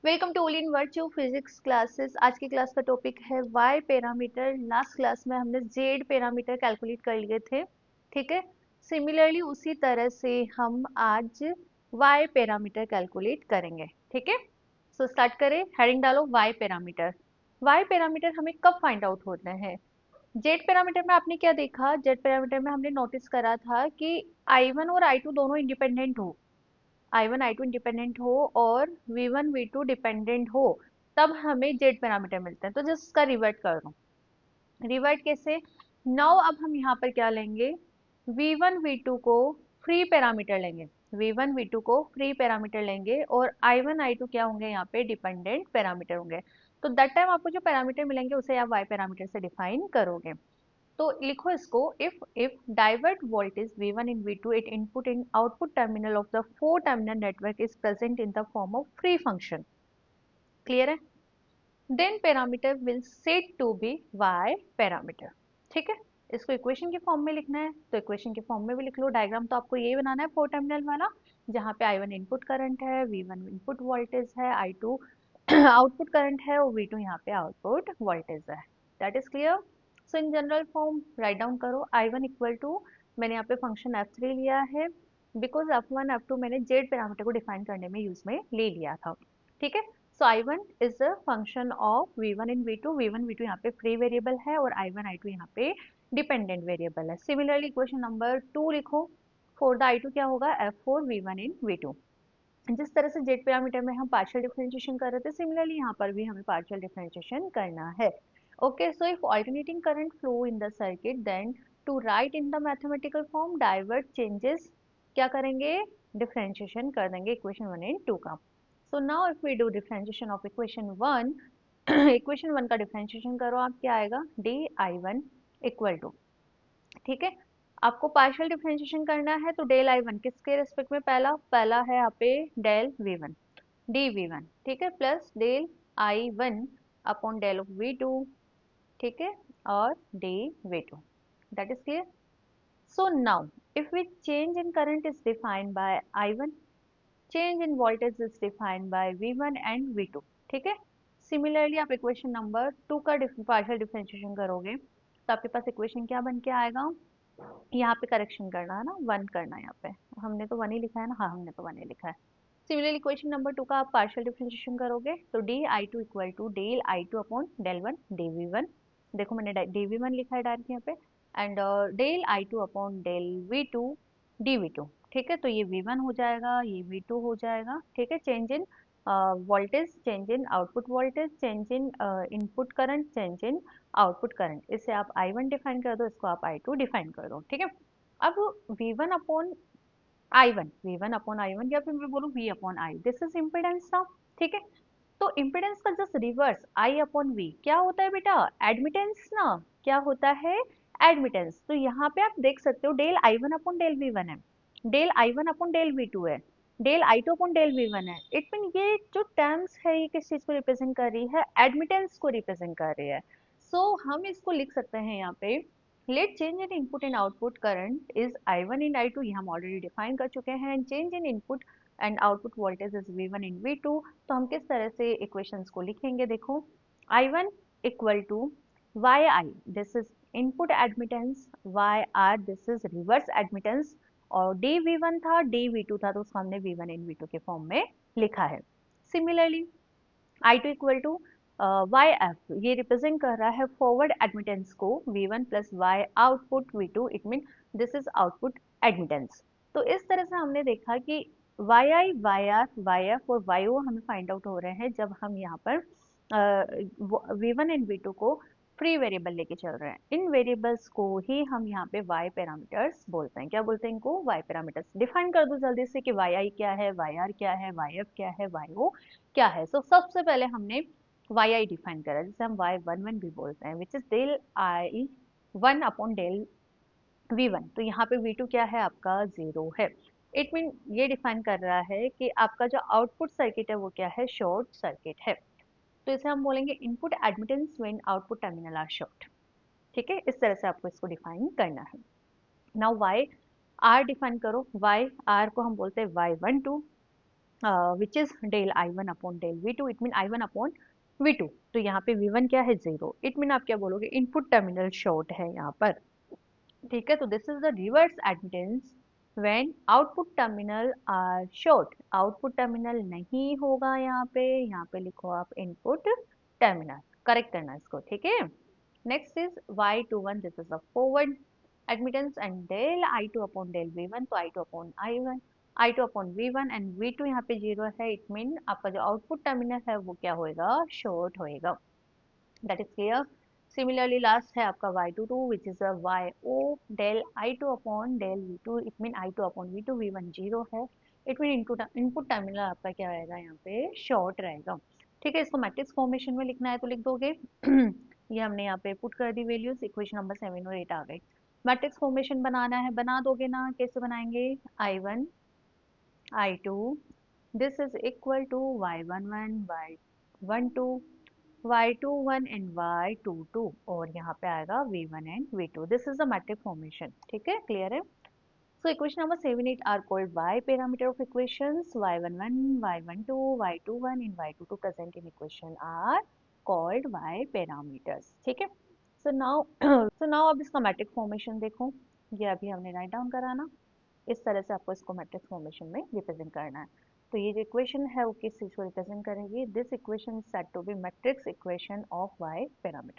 Welcome to ओल इन virtue physics classes. आज की क्लास का टॉपिक है वाई पैरामीटर। लास्ट क्लास में हमने जेड पैरामीटर कैलकुलेट कर लिए थे, ठीक है। सिमिलरली उसी तरह से हम आज वाई पैरामीटर कैलकुलेट करेंगे, ठीक है। सो स्टार्ट करें, हेडिंग डालो वाई पैरामीटर। वाई पैरामीटर हमें कब फाइंड आउट होते हैं? जेड पैरामीटर में आपने क्या देखा? जेड पैरामीटर में हमने नोटिस करा था कि आई वन और आई टू दोनों इंडिपेंडेंट हो, I1 I2 इंडिपेंडेंट हो और V1 V2 डिपेंडेंट हो, तब हमें जेड पैरामीटर मिलते हैं। तो जस्ट इसका रिवर्ट कर दो। रिवर्ट कैसे? नाउ अब हम यहाँ पर क्या लेंगे? V1 V2 को फ्री पैरामीटर लेंगे। V1 V2 को फ्री पैरामीटर लेंगे और I1 I2 क्या होंगे? यहाँ पे डिपेंडेंट पैरामीटर होंगे। तो दैट टाइम आपको जो पैरामीटर मिलेंगे उसे आप वाई पैरामीटर से डिफाइन करोगे। तो लिखो इसको, if divert voltage V1 in V2 at input and output terminal of the four terminal network is present in the form of free function, clear है? Then parameter will set to be y parameter, ठीक है। इसको equation के form में लिखना है तो equation के फॉर्म में भी लिख लो। डायग्राम तो आपको यही बनाना है, फोर टर्मिनल वाला, जहाँ पे I1 इनपुट करंट है, V1 इनपुट वोल्टेज है, I2 आउटपुट करंट है और V2 यहाँ पे आउटपुट वोल्टेज है। That is clear. So in general form write down करो। I1 इक्वल टू, मैंने यहाँ पे फंक्शन f3 लिया है बिकॉज f1 f2 मैंने जेड पैरामीटर को डिफाइन करने में यूज में ले लिया था, ठीक है। सो I1 is a function of V1 in V2। V1 V2 यहाँ पे फ्री वेरिएबल है और I1 I2 यहाँ पे डिपेंडेंट वेरिएबल है। सिमिलरली इक्वेशन नंबर 2 लिखो। फॉर द I2 क्या होगा? F4 V1 in V2। जिस तरह से जेड पैरामीटर में हम पार्शियल डिफरेंशिएशन कर रहे थे, सिमिलरली यहाँ पर भी हमें पार्शियल डिफरेंशिएशन करना है। Okay, so if alternating current flow in the circuit then to write in the mathematical form divert changes, क्या करेंगे? डिफरेंशिएशन कर देंगे इक्वेशन 1 एंड 2 का। So now if we do differentiation of equation 1, equation 1 का differentiation करो, आप क्या आएगा? D I one equal to, ठीक है। आपको पार्शियल डिफरेंशिएशन करना है तो डेल आई वन किसके रेस्पेक्ट में? पहला पहला है यहाँ पे del V one, D V one, ठीक है, plus del I one upon del of V two, ठीक है, और D V two. That is clear. So now if we change in current is defined by I1, change in voltage is defined by V1 and V2, ठीक है। Similarly आप equation number 2 का partial differentiation करोगे तो आपके पास equation क्या बन के आएगा? यहाँ पे करेक्शन करना है ना, वन करना है यहाँ पे। हमने तो वन ही लिखा है ना, हाँ हमने तो वन ही लिखा है। सिमिलरली इक्वेशन नंबर 2 का आप पार्शियल डिफरेंशिएशन करोगे तो D I two equal to del I two upon del one D V one. देखो मैंने डी वी वन लिखा है डायरेक्ट यहाँ पे, and del I two upon del V two D V two, ठीक है। तो ये वी वन हो जाएगा, ये वी टू हो जाएगा, ठीक है। Change in voltage, change in output voltage, change in input current, change in output current. इसे आप I1 डिफाइन कर दो, इसको आप I2 डिफाइन कर दो, ठीक है। अब V1 upon I1, V1 upon I1 या फिर मैं बोलूँ V upon I, this is impedance ना, ठीक है। तो इम्पिडेंस का just reverse I upon V क्या होता है बेटा? एडमिटेंस ना। क्या होता है? एडमिटेंस। तो यहाँ पे आप देख सकते हो del I1 upon del V1 है, del I1 upon del V2 है, del I2 upon del V1 है। इट मीन ये जो टर्म्स है ये किस चीज को रिप्रेजेंट कर रही है? एडमिटेंस को रिप्रेजेंट कर रही है। सो हम इसको लिख सकते हैं यहाँ पे, let change in input and output current is I1 in I2, ये हम ऑलरेडी डिफाइन कर चुके हैं। Change in input and output voltage is V1 in V2। तो हम किस तरह से इक्वेशंस को लिखेंगे? देखो, I1 equal to Y I, this is input admittance, Y R this is reverse admittance, और डी वी वन था, डी वी टू था, तो उसको हमने V one in V two के फॉर्म में लिखा है। Similarly I two equal to Y F, ये रिप्रेजेंट कर रहा है फॉरवर्ड एडमिटेंस को, V one plus Y output V two, it mean this is output admittance. तो इस तरह से हमने देखा कि Y I, Y R, Y F और वाई ओ हमें फाइंड आउट हो रहे हैं जब हम यहाँ पर V one and V two को फ्री वेरिएबल लेके चल रहे हैं। इन वेरिएबल्स को ही हम यहाँ पे वाई पैरामीटर्स बोलते हैं। क्या बोलते हैं इनको? Y parameters. डिफाइन कर दो जल्दी से कि वाई आई क्या है, वाई आर क्या है, वाई एफ क्या है, वाई ओ क्या है। सो सबसे पहले हमने वाई आई डिफाइन करा, जिसे हम वाई वन वन भी बोलते हैं, which is del I one upon del V one. तो यहाँ पे वी टू क्या है? आपका जीरो है। इट मीन ये डिफाइन कर रहा है कि आपका जो आउटपुट सर्किट है वो क्या है? शॉर्ट सर्किट है। तो इसे हम बोलेंगे input admittance when output terminal are short, ठीक है। इस तरह से आपको इसको डिफाइन करना है। नाउ वाई आर डिफाइन करो। वाई आर को हम बोलते हैं Y one two, which is del I one upon del V two, it mean I one upon V two. तो यहाँ पे वी वन क्या है, 0, इट मीन आप क्या बोलोगे, इनपुट टर्मिनल शॉर्ट है यहाँ पर। ठीक है, तो this is the reverse admittance when output terminal are short. Output terminal नहीं होगा यहाँ पे लिखो आप इनपुट टर्मिनल, करेक्ट करना इसको। ठीक है, next is y21, this is the forward admittance and del I2 upon del V1, तो I2 upon I1, I2 upon V1 and V2 यहाँ पे 0 है, इट मीन आपका जो आउटपुट टर्मिनल है वो क्या होएगा, शॉर्ट होएगा। That is clear. Similarly last है आपका y22 which is a yo del I2 upon del V2, it mean I2 upon V2, V1 0 है, इट मीन इनपुट टर्मिनल आपका क्या रहेगा यहाँ पे, शॉर्ट रहेगा। ठीक है, इसको मैट्रिक्स फॉर्मेशन में लिखना है तो लिख दोगे ये हमने यहाँ पे पुट कर दी वैल्यूज, इक्वेशन नंबर 7 और 8 आ गई। मैट्रिक्स फॉर्मेशन बनाना है, बना दोगे ना, कैसे बनाएंगे, I1 I2 this is equal to y11 y12 y21 and y22, और यहाँ पे आएगा v1 and v2, this is the matrix formation. ठीक है, क्लियर है। So equation number 7, 8 are called y parameter of equations. y11, y12, y21 and y22 present in equation are called y parameters. ठीक है, so now so now अब इसका matrix formation देखो, ये अभी हमने राइट डाउन करा ना, इस तरह से आपको इसको मैट्रिक्स फॉर्मेशन में रिप्रेजेंट करना है। तो ये जो इक्वेशन है वो किस चीज को रिप्रेजेंट करेगी, this equation is said to be matrix equation of y parameter.